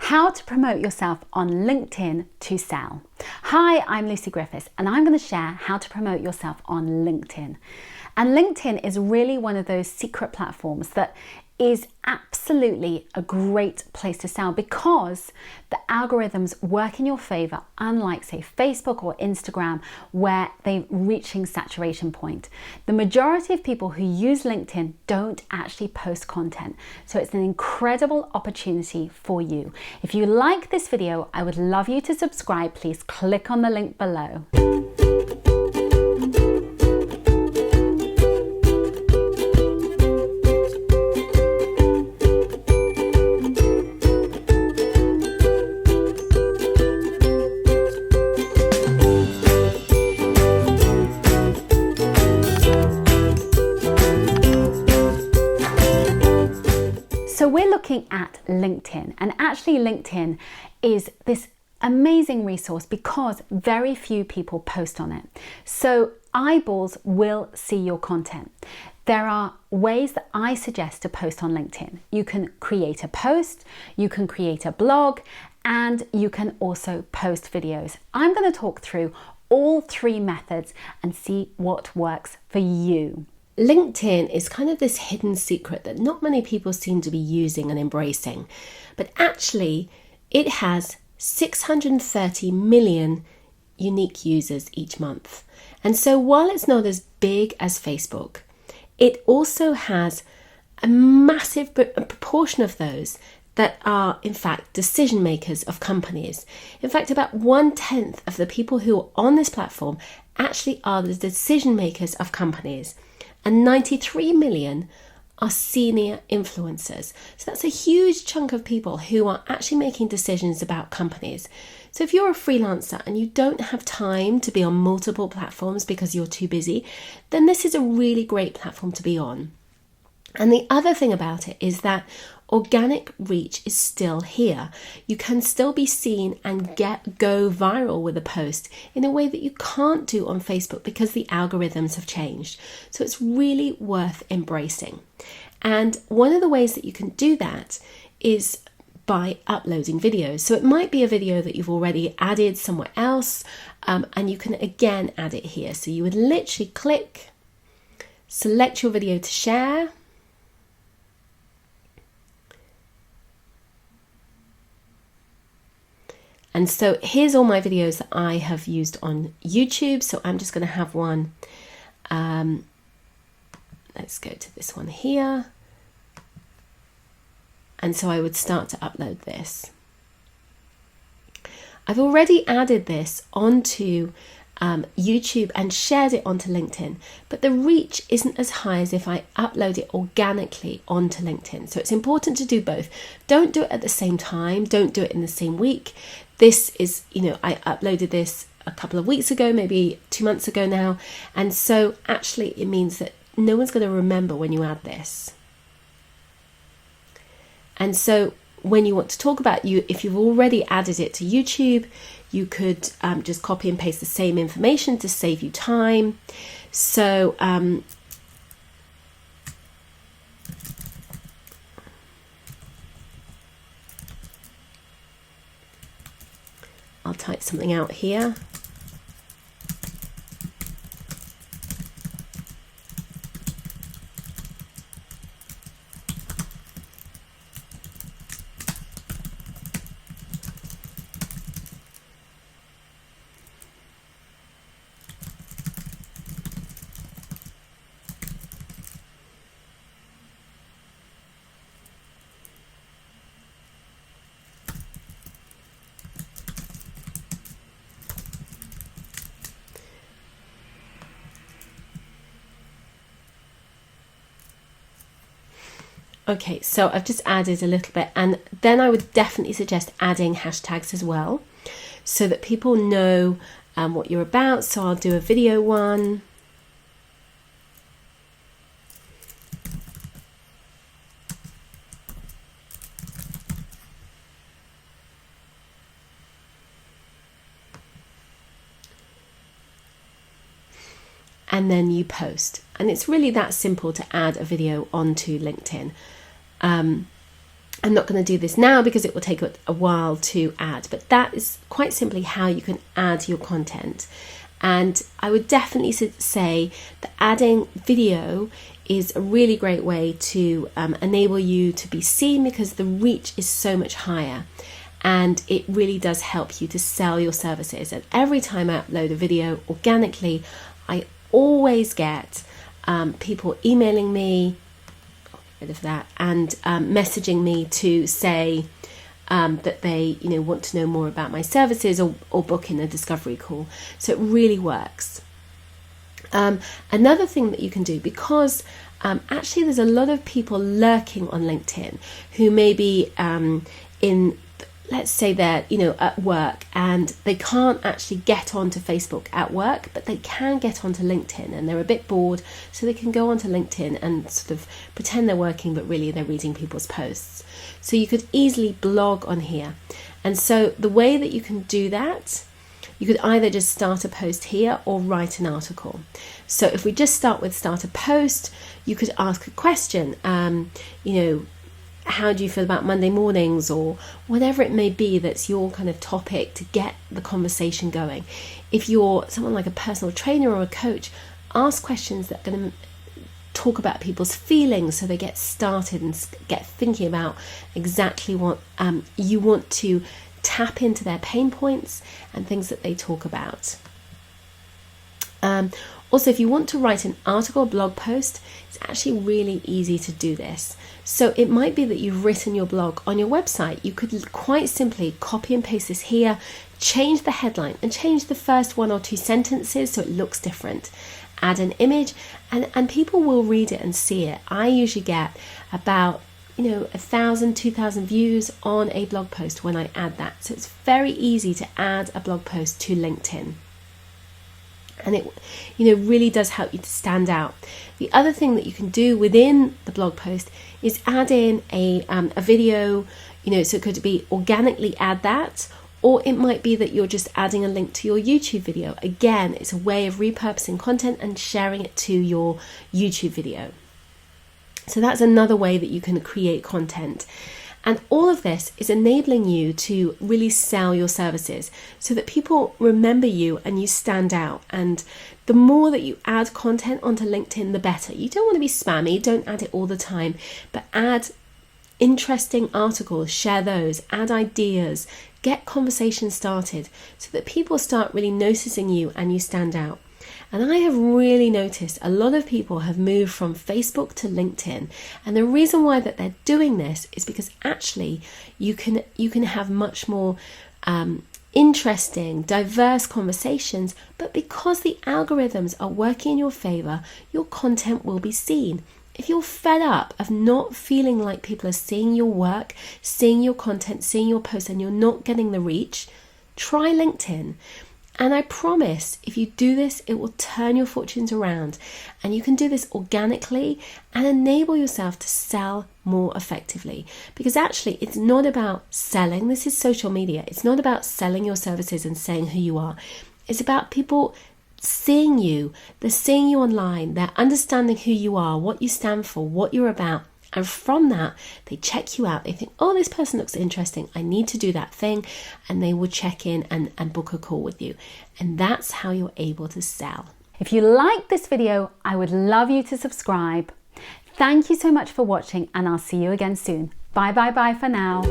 How to promote yourself on LinkedIn to sell. Hi, I'm Lucy Griffiths and I'm going to share how to promote yourself on LinkedIn. And LinkedIn is really one of those secret platforms that is absolutely a great place to sell because the algorithms work in your favor, unlike say Facebook or Instagram where they're reaching saturation point. The majority of people who use LinkedIn don't actually post content, so it's an incredible opportunity for you. If you like this video, I would love you to subscribe. Please click on the link below. So we're looking at LinkedIn, and actually LinkedIn is this amazing resource because very few people post on it. So eyeballs will see your content. There are ways that I suggest to post on LinkedIn. You can create a post, you can create a blog, and you can also post videos. I'm going to talk through all three methods and see what works for you. LinkedIn is kind of this hidden secret that not many people seem to be using and embracing, but actually it has 630 million unique users each month. And so while it's not as big as Facebook, it also has a massive proportion of those that are in fact decision makers of companies. In fact, about 1/10 of the people who are on this platform actually are the decision makers of companies. And 93 million are senior influencers. So that's a huge chunk of people who are actually making decisions about companies. So if you're a freelancer and you don't have time to be on multiple platforms because you're too busy, then this is a really great platform to be on. And the other thing about it is that organic reach is still here. You can still be seen and go viral with a post in a way that you can't do on Facebook because the algorithms have changed. So it's really worth embracing. And one of the ways that you can do that is by uploading videos. So it might be a video that you've already added somewhere else, and you can again add it here. So you would literally click, select your video to share, and so here's all my videos that I have used on YouTube. So I'm just going to have one. Let's go to this one here. And so I would start to upload this. I've already added this onto YouTube and shared it onto LinkedIn, but the reach isn't as high as if I upload it organically onto LinkedIn. So it's important to do both. Don't do it at the same time. Don't do it in the same week. This is, I uploaded this a couple of weeks ago, maybe 2 months ago now. And so actually it means that no one's going to remember when you add this. And so when you want to talk about if you've already added it to YouTube, you could just copy and paste the same information to save you time. So I'll type something out here. Okay, so I've just added a little bit, and then I would definitely suggest adding hashtags as well so that people know what you're about. So I'll do a video one. And then you post. And it's really that simple to add a video onto LinkedIn. And I'm not going to do this now because it will take a while to add, but that is quite simply how you can add your content. And I would definitely say that adding video is a really great way to enable you to be seen, because the reach is so much higher, and it really does help you to sell your services. And every time I upload a video organically, I always get people emailing me, rid of that, and messaging me to say that they want to know more about my services, or book in a discovery call. So it really works. Another thing that you can do, because actually there's a lot of people lurking on LinkedIn who may be let's say they're at work and they can't actually get onto Facebook at work, but they can get onto LinkedIn, and they're a bit bored, so they can go onto LinkedIn and sort of pretend they're working, but really they're reading people's posts. So you could easily blog on here. And so the way that you can do that, you could either just start a post here or write an article. So if we just start with start a post, you could ask a question, how do you feel about Monday mornings, or whatever it may be that's your kind of topic to get the conversation going. If you're someone like a personal trainer or a coach, ask questions that are going to talk about people's feelings so they get started and get thinking about exactly what you want to tap into their pain points and things that they talk about. Also, if you want to write an article or blog post, it's actually really easy to do this. So it might be that you've written your blog on your website. You could quite simply copy and paste this here, change the headline and change the first 1 or 2 sentences so it looks different. Add an image, and people will read it and see it. I usually get about 1,000, 2,000 views on a blog post when I add that. So it's very easy to add a blog post to LinkedIn. And it really does help you to stand out. The other thing that you can do within the blog post is add in a video, so it could be organically add that, or it might be that you're just adding a link to your YouTube video. Again, it's a way of repurposing content and sharing it to your YouTube video. So that's another way that you can create content. And all of this is enabling you to really sell your services so that people remember you and you stand out. And the more that you add content onto LinkedIn, the better. You don't want to be spammy, don't add it all the time, but add interesting articles, share those, add ideas, get conversations started so that people start really noticing you and you stand out. And I have really noticed a lot of people have moved from Facebook to LinkedIn. And the reason why that they're doing this is because actually you can have much more interesting, diverse conversations, but because the algorithms are working in your favor, your content will be seen. If you're fed up of not feeling like people are seeing your work, seeing your content, seeing your posts, and you're not getting the reach, try LinkedIn. And I promise, if you do this, it will turn your fortunes around. And you can do this organically and enable yourself to sell more effectively. Because actually, it's not about selling. This is social media. It's not about selling your services and saying who you are. It's about people seeing you. They're seeing you online. They're understanding who you are, what you stand for, what you're about. And from that, they check you out. They think, oh, this person looks interesting. I need to do that thing. And they will check in and book a call with you. And that's how you're able to sell. If you like this video, I would love you to subscribe. Thank you so much for watching, and I'll see you again soon. Bye for now.